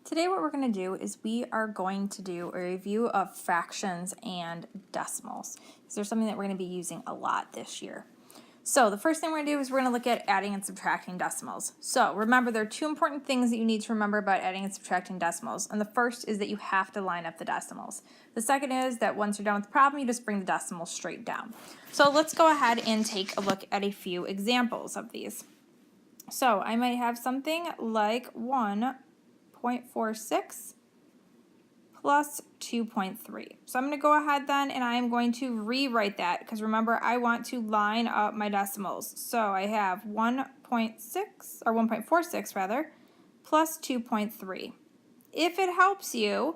Today what we're going to do is we are going to do a review of fractions and decimals. These are something that we're going to be using a lot this year. So the first thing we're going to do is we're going to look at adding and subtracting decimals. So remember, there are two important things that you need to remember about adding and subtracting decimals. And the first is that you have to line up the decimals. The second is that once you're done with the problem, you just bring the decimals straight down. So let's go ahead and take a look at a few examples of these. So I might have something like 1.46 plus 2.3. So I'm going to go ahead then and I'm going to rewrite that because remember I want to line up my decimals. So I have 1.6 or 1.46 rather plus 2.3. If it helps you,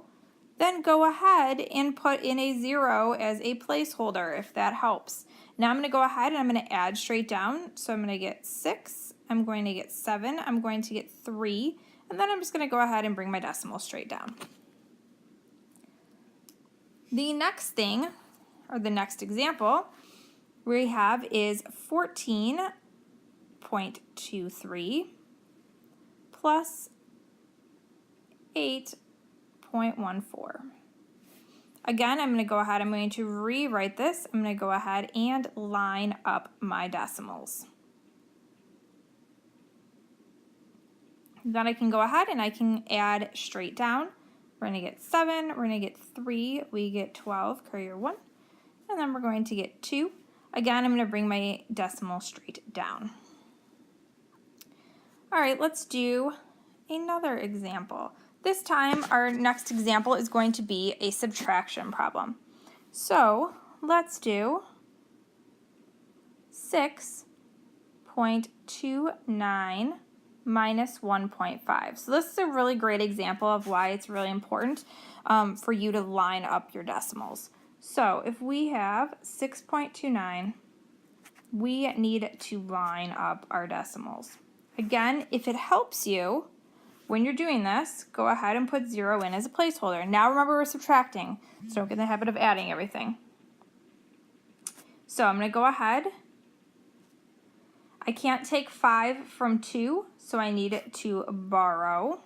then go ahead and put in a 0 as a placeholder if that helps. Now I'm going to go ahead and I'm going to add straight down. So I'm going to get 6, I'm going to get 7, I'm going to get 3, and then I'm just going to go ahead and bring my decimal straight down. The next thing, or the next example, we have is 14.23 plus 8.14. Again, I'm going to go ahead, I'm going to rewrite this. I'm going to go ahead and line up my decimals. Then I can go ahead and I can add straight down. We're going to get 7, we're going to get 3, we get 12, carry your 1, and then we're going to get 2. Again, I'm going to bring my decimal straight down. All right, let's do another example. This time, our next example is going to be a subtraction problem. So let's do 6.29 minus 1.5. So this is a really great example of why it's really important for you to line up your decimals. So if we have 6.29, we need to line up our decimals. Again, if it helps you, when you're doing this, go ahead and put 0 in as a placeholder. Now remember we're subtracting, so don't get in the habit of adding everything. So I'm going to go ahead. I can't take 5 from 2, so I need to borrow.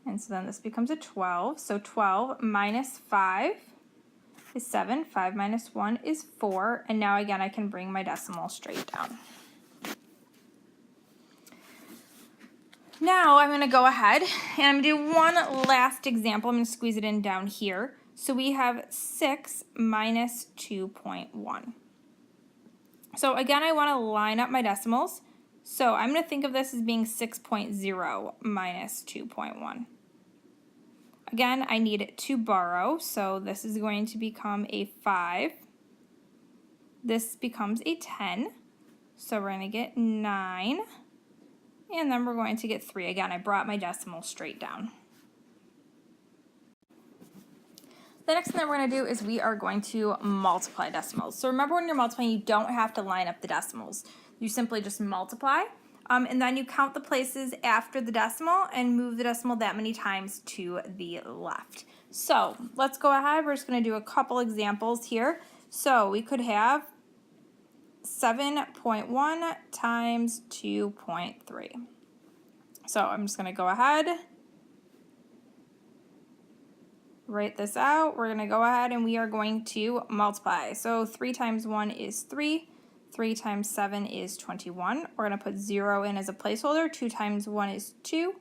And so then this becomes a 12. So 12 minus 5 is 7. 5 minus 1 is 4. And now again, I can bring my decimal straight down. Now I'm going to go ahead and I'm going to do one last example. I'm going to squeeze it in down here. So we have 6 minus 2.1. So again, I want to line up my decimals. So I'm going to think of this as being 6.0 minus 2.1. Again, I need to borrow, so this is going to become a 5. This becomes a 10. So we're going to get 9. And then we're going to get 3. Again, I brought my decimal straight down. The next thing that we're going to do is we are going to multiply decimals. So remember, when you're multiplying, you don't have to line up the decimals. You simply just multiply, and then you count the places after the decimal and move the decimal that many times to the left. So let's go ahead. We're just going to do a couple examples here. So we could have 7.1 times 2.3. So I'm just going to go ahead, write this out. We're going to go ahead and we are going to multiply. So 3 times 1 is 3. 3 times 7 is 21. We're going to put 0 in as a placeholder. 2 times 1 is 2.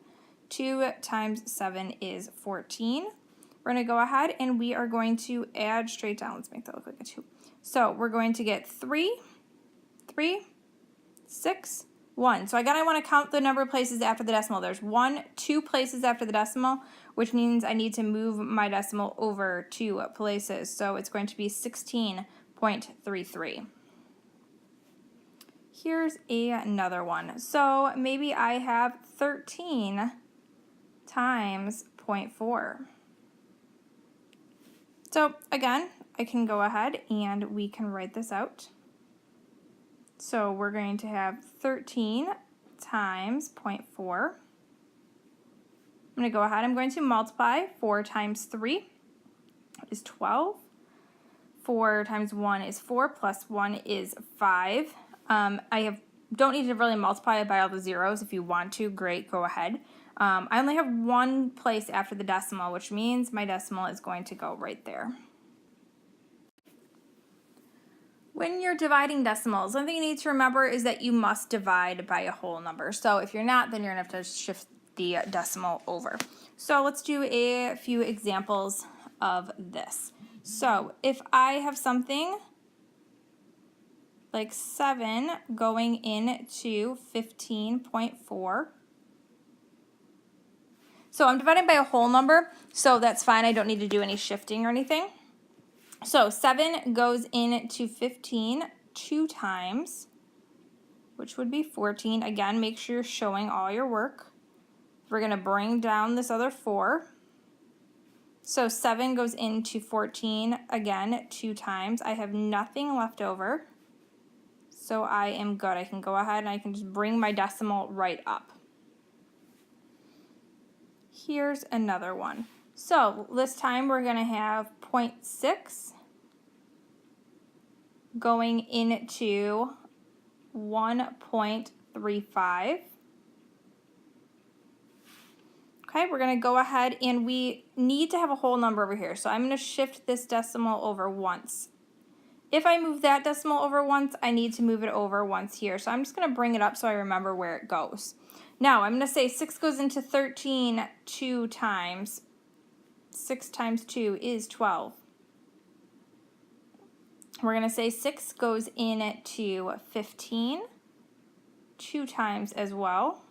2 times 7 is 14. We're going to go ahead and we are going to add straight down. Let's make that look like a 2. So we're going to get 3, 3, 6, 1. So again, I want to count the number of places after the decimal. There's 2 places after the decimal, which means I need to move my decimal over 2 places. So it's going to be 16.33. Here's another one. So maybe I have 13 times 0.4. So again, I can go ahead and we can write this out. So we're going to have 13 times 0.4. I'm going to go ahead, I'm going to multiply. 4 times 3 is 12. 4 times 1 is 4, plus 1 is 5. I have don't need to really multiply it by all the zeros. If you want to, great, go ahead. I only have one place after the decimal, which means my decimal is going to go right there. When you're dividing decimals, one thing you need to remember is that you must divide by a whole number. So if you're not, then you're going to have to shift the decimal over. So let's do a few examples of this. So if I have something like 7 going into 15.4. So I'm dividing by a whole number, so that's fine. I don't need to do any shifting or anything. So 7 goes into 15 2 times, which would be 14. Again, make sure you're showing all your work. We're going to bring down this other 4. So 7 goes into 14, again, 2 times. I have nothing left over. So I am good. I can go ahead and I can just bring my decimal right up. Here's another one. So this time we're going to have 0.6 going into 1.35. Okay, we're going to go ahead and we need to have a whole number over here. So I'm going to shift this decimal over once. If I move that decimal over once, I need to move it over once here. So I'm just going to bring it up so I remember where it goes. Now I'm going to say 6 goes into 13 2 times. 6 times 2 is 12. We're going to say 6 goes into 15 2 times as well.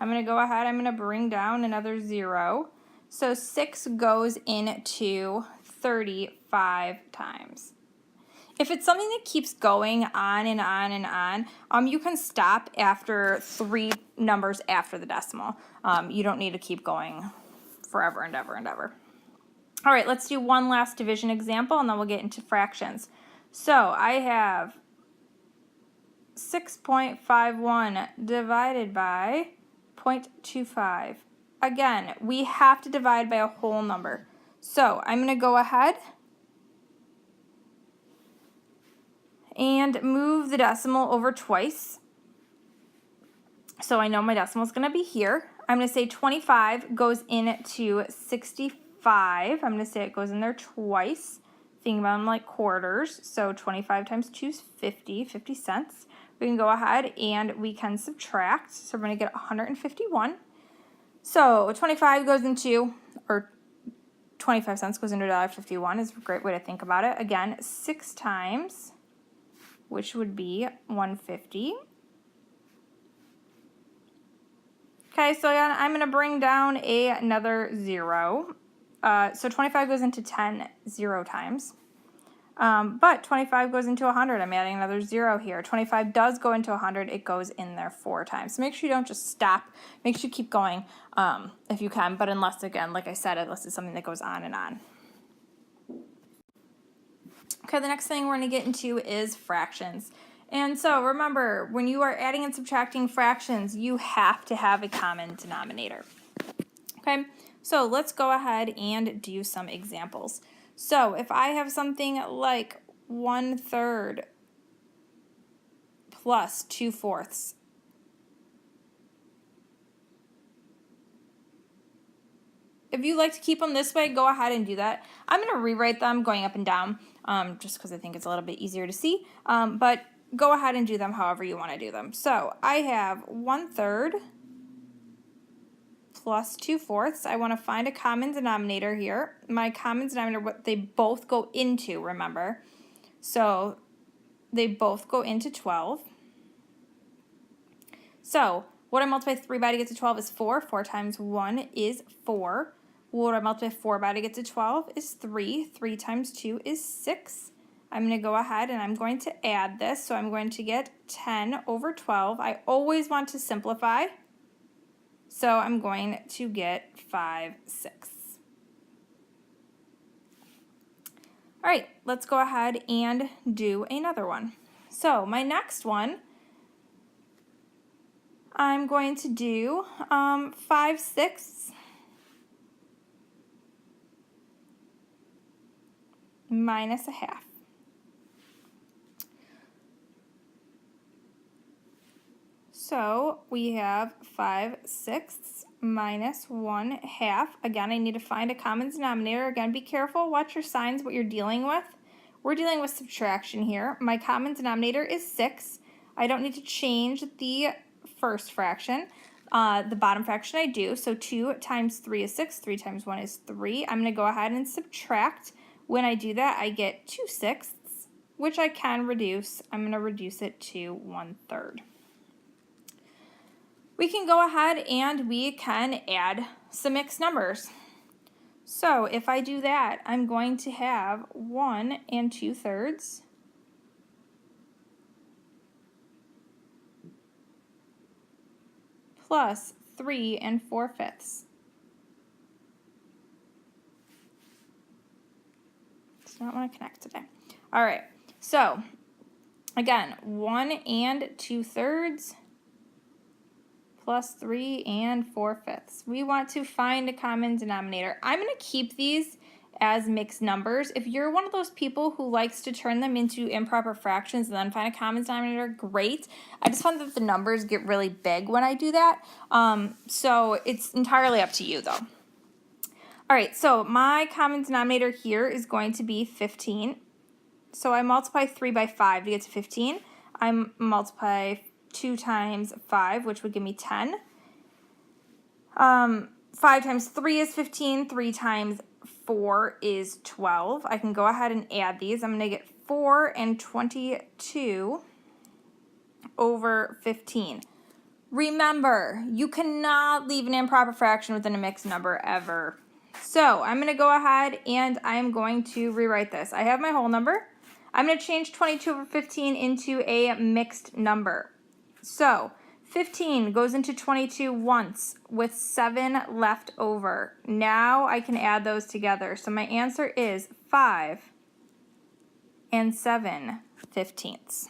I'm going to go ahead, I'm going to bring down another 0. So 6 goes into 35 times. If it's something that keeps going on and on and on, you can stop after 3 numbers after the decimal. You don't need to keep going forever and ever and ever. All right, let's do one last division example, and then we'll get into fractions. So I have 6.51 divided by 0.25. Again, we have to divide by a whole number. So I'm going to go ahead and move the decimal over twice. So I know my decimal is going to be here. I'm going to say 25 goes into 65. I'm going to say it goes in there twice. Think about them like quarters. So 25 times 2 is 50 cents. We can go ahead and we can subtract. So we're going to get 151. So 25 goes into, or 25 cents goes into $1.51 is a great way to think about it. Again, 6 times, which would be 150. Okay, so I'm going to bring down another 0. So 25 goes into 10 0 times. But 25 goes into 100. I'm adding another 0 here. 25 does go into 100. It goes in there 4 times. So make sure you don't just stop. Make sure you keep going if you can. But unless, again, like I said, unless it's something that goes on and on. Okay, the next thing we're going to get into is fractions. And so remember, when you are adding and subtracting fractions, you have to have a common denominator. Okay, so let's go ahead and do some examples. So if I have something like 1/3 plus 2/4, if you like to keep them this way, go ahead and do that. I'm going to rewrite them going up and down just because I think it's a little bit easier to see. But go ahead and do them however you want to do them. So I have 1/3 plus 2/4. I want to find a common denominator here. My common denominator, what they both go into, remember. So they both go into 12. So what I multiply 3 by to get to 12 is 4. 4 times 1 is 4. What I multiply 4 by to get to 12 is 3. 3 times 2 is 6. I'm going to go ahead and I'm going to add this. So I'm going to get 10 over 12. I always want to simplify. So I'm going to get 5/6. All right, let's go ahead and do another one. So my next one, I'm going to do 5/6 minus 1/2. So we have 5/6 minus 1/2. Again, I need to find a common denominator. Again, be careful. Watch your signs, what you're dealing with. We're dealing with subtraction here. My common denominator is 6. I don't need to change the first fraction. The bottom fraction I do. So 2 times 3 is 6. 3 times 1 is 3. I'm going to go ahead and subtract. When I do that, I get 2/6, which I can reduce. I'm going to reduce it to 1/3. We can go ahead and we can add some mixed numbers. So if I do that, I'm going to have 1 2/3 plus 3 4/5. Does not want to connect today. All right, so again, 1 2/3 plus 3 4/5. We want to find a common denominator. I'm going to keep these as mixed numbers. If you're one of those people who likes to turn them into improper fractions and then find a common denominator, great. I just find that the numbers get really big when I do that. So it's entirely up to you though. All right, so my common denominator here is going to be 15. So I multiply 3 by 5 to get to 15. I multiply 2 times 5, which would give me 10. 5 times 3 is 15. 3 times 4 is 12. I can go ahead and add these. I'm going to get 4 22 over 15. Remember, you cannot leave an improper fraction within a mixed number ever. So I'm going to go ahead and I'm going to rewrite this. I have my whole number. I'm going to change 22 over 15 into a mixed number. So 15 goes into 22 once with 7 left over. Now I can add those together. So my answer is 5 7/15.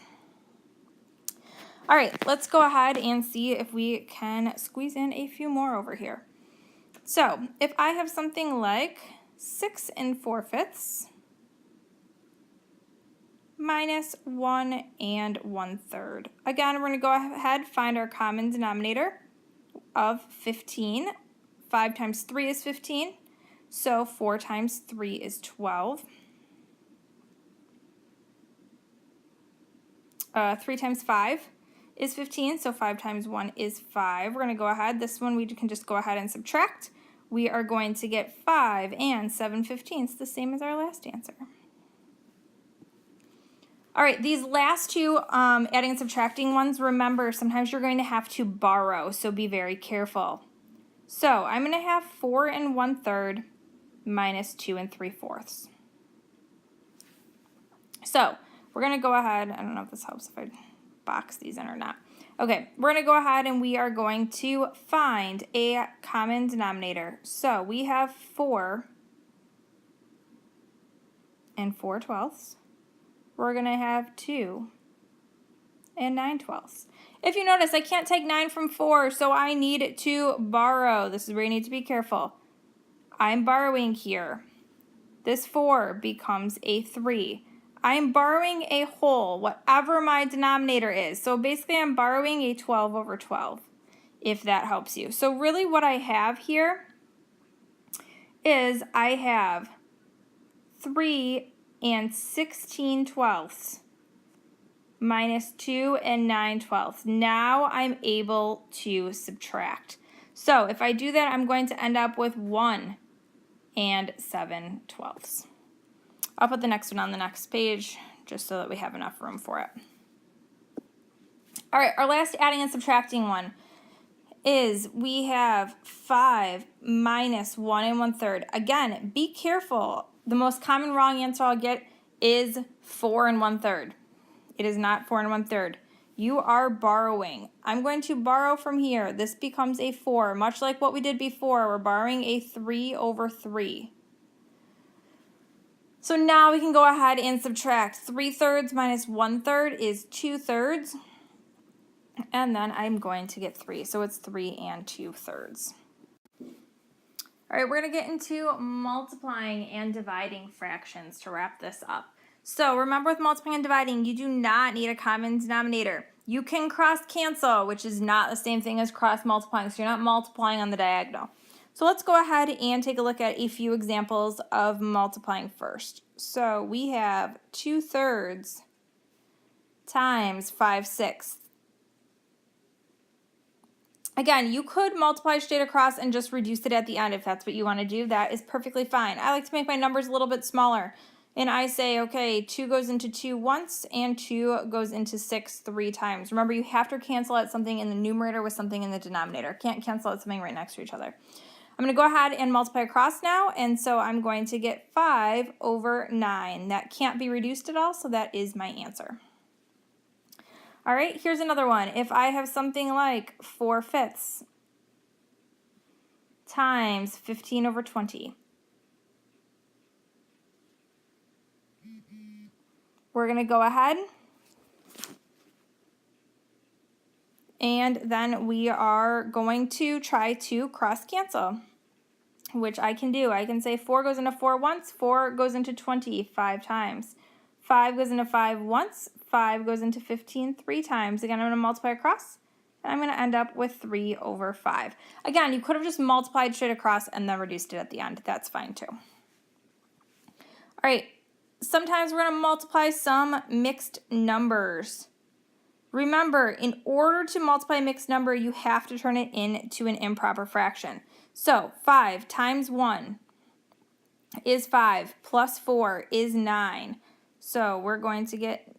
All right, let's go ahead and see if we can squeeze in a few more over here. So if I have something like 6 4/5 minus 1 1/3. Again, we're going to go ahead and find our common denominator of 15. 5 times 3 is 15, so 4 times 3 is 12. 3 times 5 is 15, so 5 times 1 is 5. We're going to go ahead. This one we can just go ahead and subtract. We are going to get 5 7/15, the same as our last answer. All right, these last two adding and subtracting ones, remember, sometimes you're going to have to borrow, so be very careful. So I'm going to have 4 1/3 minus 2 3/4. So we're going to go ahead. I don't know if this helps if I box these in or not. Okay, we're going to go ahead and we are going to find a common denominator. So we have 4 4/12. We're going to have 2 9/12. If you notice, I can't take 9 from 4, so I need to borrow. This is where you need to be careful. I'm borrowing here. This 4 becomes a 3. I'm borrowing a whole, whatever my denominator is. So basically, I'm borrowing a 12 over 12, if that helps you. So really what I have here is I have 3 16/12 minus 2 9/12. Now I'm able to subtract. So if I do that, I'm going to end up with 1 7/12. I'll put the next one on the next page just so that we have enough room for it. All right, our last adding and subtracting one is we have 5 minus 1 1/3. Again, be careful. The most common wrong answer I'll get is 4 1/3. It is not 4 1/3. You are borrowing. I'm going to borrow from here. This becomes a 4. Much like what we did before, we're borrowing a 3 over 3. So now we can go ahead and subtract. 3/3 minus 1/3 is 2/3. And then I'm going to get 3. So it's 3 2/3. All right, we're going to get into multiplying and dividing fractions to wrap this up. So remember with multiplying and dividing, you do not need a common denominator. You can cross cancel, which is not the same thing as cross multiplying, so you're not multiplying on the diagonal. So let's go ahead and take a look at a few examples of multiplying first. So we have 2/3 times 5/6. Again, you could multiply straight across and just reduce it at the end if that's what you want to do. That is perfectly fine. I like to make my numbers a little bit smaller. And I say, okay, 2 goes into 2 once and 2 goes into 6 3 times. Remember, you have to cancel out something in the numerator with something in the denominator. Can't cancel out something right next to each other. I'm going to go ahead and multiply across now. And so I'm going to get 5/9. That can't be reduced at all, so that is my answer. All right, here's another one. If I have something like 4/5 times 15/20, we're going to go ahead and then we are going to try to cross cancel, which I can do. I can say 4 goes into 4 once, 4 goes into 20 5 times. 5 goes into 5 once, 5 goes into 15 3 times. Again, I'm going to multiply across, and I'm going to end up with 3/5. Again, you could have just multiplied straight across and then reduced it at the end. That's fine too. All right, sometimes we're going to multiply some mixed numbers. Remember, in order to multiply a mixed number, you have to turn it into an improper fraction. So 5 times 1 is 5, plus 4 is 9. So we're going to get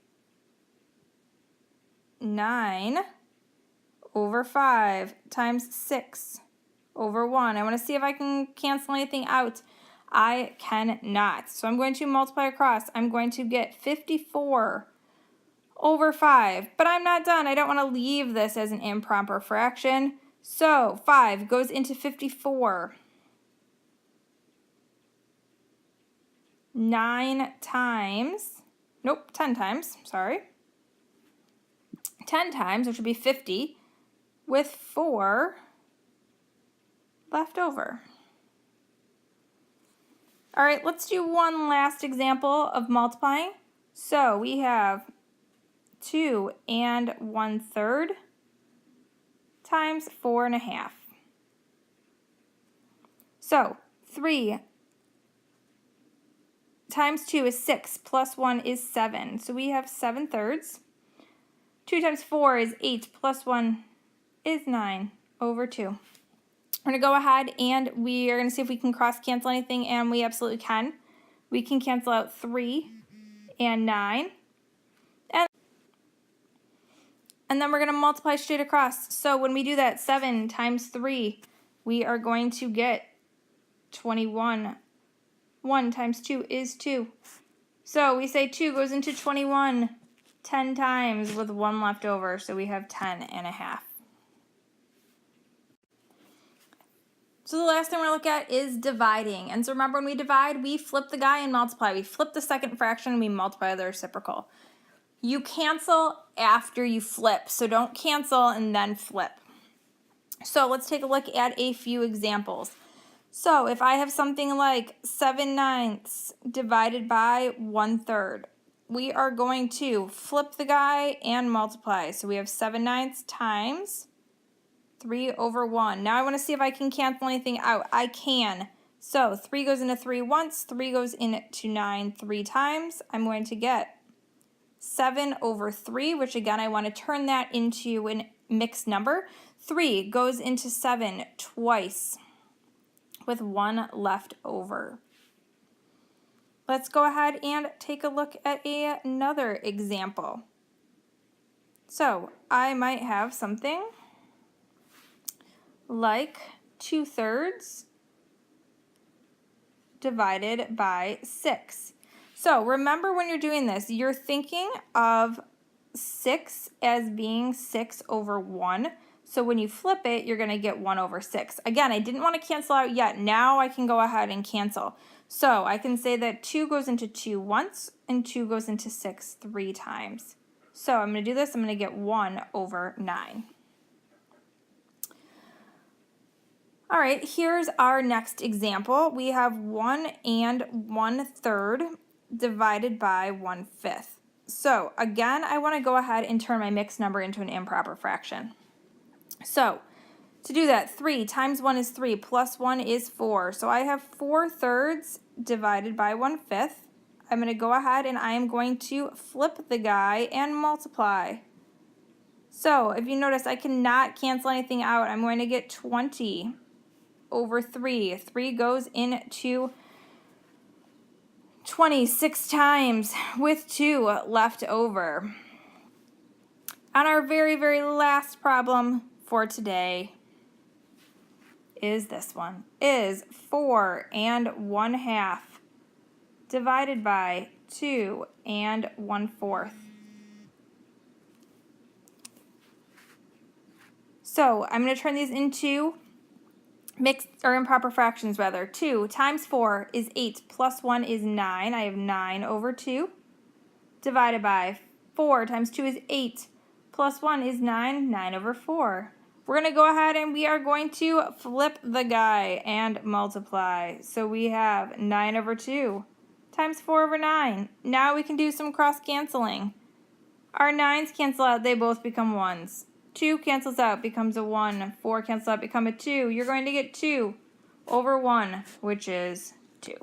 9/5 times 6/1. I want to see if I can cancel anything out. I cannot. So I'm going to multiply across. I'm going to get 54/5. But I'm not done. I don't want to leave this as an improper fraction. So 5 goes into 54. 10 times, sorry. 10 times, which would be 50, with 4 left over. All right, let's do one last example of multiplying. So we have 2 1/3 times 4.5. So 3 times 2 is 6, plus 1 is 7. So we have 7/3. 2 times 4 is 8, plus 1 is 9/2. We're going to go ahead and we are going to see if we can cross cancel anything, and we absolutely can. We can cancel out 3 and 9. And then we're going to multiply straight across. So when we do that, 7 times 3, we are going to get 21. 1 times 2 is 2. So we say 2 goes into 21 10 times with 1 left over. So we have 10.5. So the last thing we're going to look at is dividing. And so remember, when we divide, we flip the guy and multiply. We flip the second fraction and we multiply the reciprocal. You cancel after you flip, so don't cancel and then flip. So let's take a look at a few examples. So if I have something like 7/9 divided by 1/3, we are going to flip the guy and multiply. So we have 7/9 times 3/1. Now I want to see if I can cancel anything out. I can. So 3 goes into 3 once, 3 goes into 9 3 times. I'm going to get 7/3, which again, I want to turn that into a mixed number. 3 goes into 7 twice with 1 left over. Let's go ahead and take a look at another example. So I might have something like 2/3 divided by 6. So remember, when you're doing this, you're thinking of 6 as being 6/1. So when you flip it, you're going to get 1/6. Again, I didn't want to cancel out yet. Now I can go ahead and cancel. So I can say that 2 goes into 2 once and 2 goes into 6 3 times. So I'm going to do this. I'm going to get 1/9. All right, here's our next example. We have 1 1/3 divided by 1/5. So again, I want to go ahead and turn my mixed number into an improper fraction. So to do that, 3 times 1 is 3, plus 1 is 4. So I have 4/3 divided by 1/5. I'm going to go ahead and I am going to flip the guy and multiply. So if you notice, I cannot cancel anything out. I'm going to get 20 over 3. 3 goes into 26 times with 2 left over. On our very, very last problem for today is this one, is 4 1/2 divided by 2 1/4. So I'm going to turn these into mixed or improper fractions rather. 2 times 4 is 8 plus 1 is 9. I have 9 over 2 divided by 4 times 2 is 8 plus 1 is 9. 9 over 4. We're going to go ahead and we are going to flip the guy and multiply. So we have 9 over 2 times 4 over 9. Now we can do some cross canceling. Our 9s cancel out, they both become 1s. 2 cancels out, becomes a 1. 4 cancels out, become a 2. You're going to get 2 over 1, which is 2.